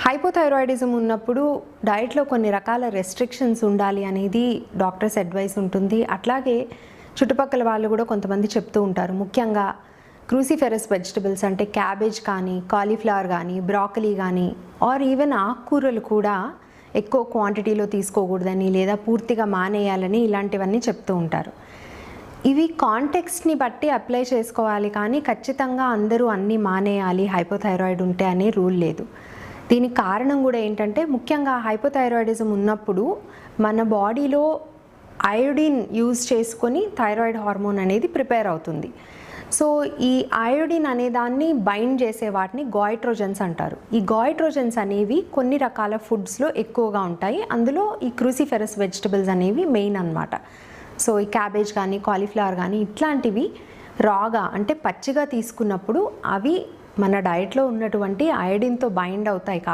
Hypothyroidism ఉన్నప్పుడు డైట్లో కొన్ని రకాల రెస్ట్రిక్షన్స్ ఉండాలి అనేది డాక్టర్స్ అడ్వైస్ ఉంటుంది. అట్లాగే చుట్టుపక్కల వాళ్ళు కూడా కొంతమంది చెప్తూ ఉంటారు. ముఖ్యంగా క్రూసిఫెరస్ వెజిటబుల్స్ అంటే క్యాబేజ్ కానీ, కాలీఫ్లవర్ కానీ, బ్రాకలీ కానీ ఆర్ ఈవెన్ ఆకుకూరలు కూడా ఎక్కువ క్వాంటిటీలో తీసుకోకూడదని లేదా పూర్తిగా మానేయాలని ఇలాంటివన్నీ చెప్తూ ఉంటారు. ఇవి కాంటెక్స్ట్ని బట్టి అప్లై చేసుకోవాలి, కానీ ఖచ్చితంగా అందరూ అన్నీ మానేయాలి హైపోథైరాయిడ్ ఉంటే అనే రూల్ లేదు. దీనికి కారణం కూడా ఏంటంటే, ముఖ్యంగా హైపోథైరాయిడిజం ఉన్నప్పుడు మన బాడీలో అయోడిన్ యూజ్ చేసుకొని థైరాయిడ్ హార్మోన్ అనేది ప్రిపేర్ అవుతుంది. సో ఈ అయోడిన్ అనే దాన్ని బైండ్ చేసే వాటిని గాయిట్రోజన్స్ అంటారు. ఈ గాయిట్రోజన్స్ అనేవి కొన్ని రకాల ఫుడ్స్లో ఎక్కువగా ఉంటాయి. అందులో ఈ క్రూసిఫెరస్ వెజిటబుల్స్ అనేవి మెయిన్ అన్నమాట. సో ఈ క్యాబేజ్ కానీ, కాలీఫ్లవర్ కానీ ఇట్లాంటివి రాగా అంటే పచ్చిగా తీసుకున్నప్పుడు అవి మన డైట్లో ఉన్నటువంటి అయోడిన్తో బైండ్ అవుతాయి కాబట్టి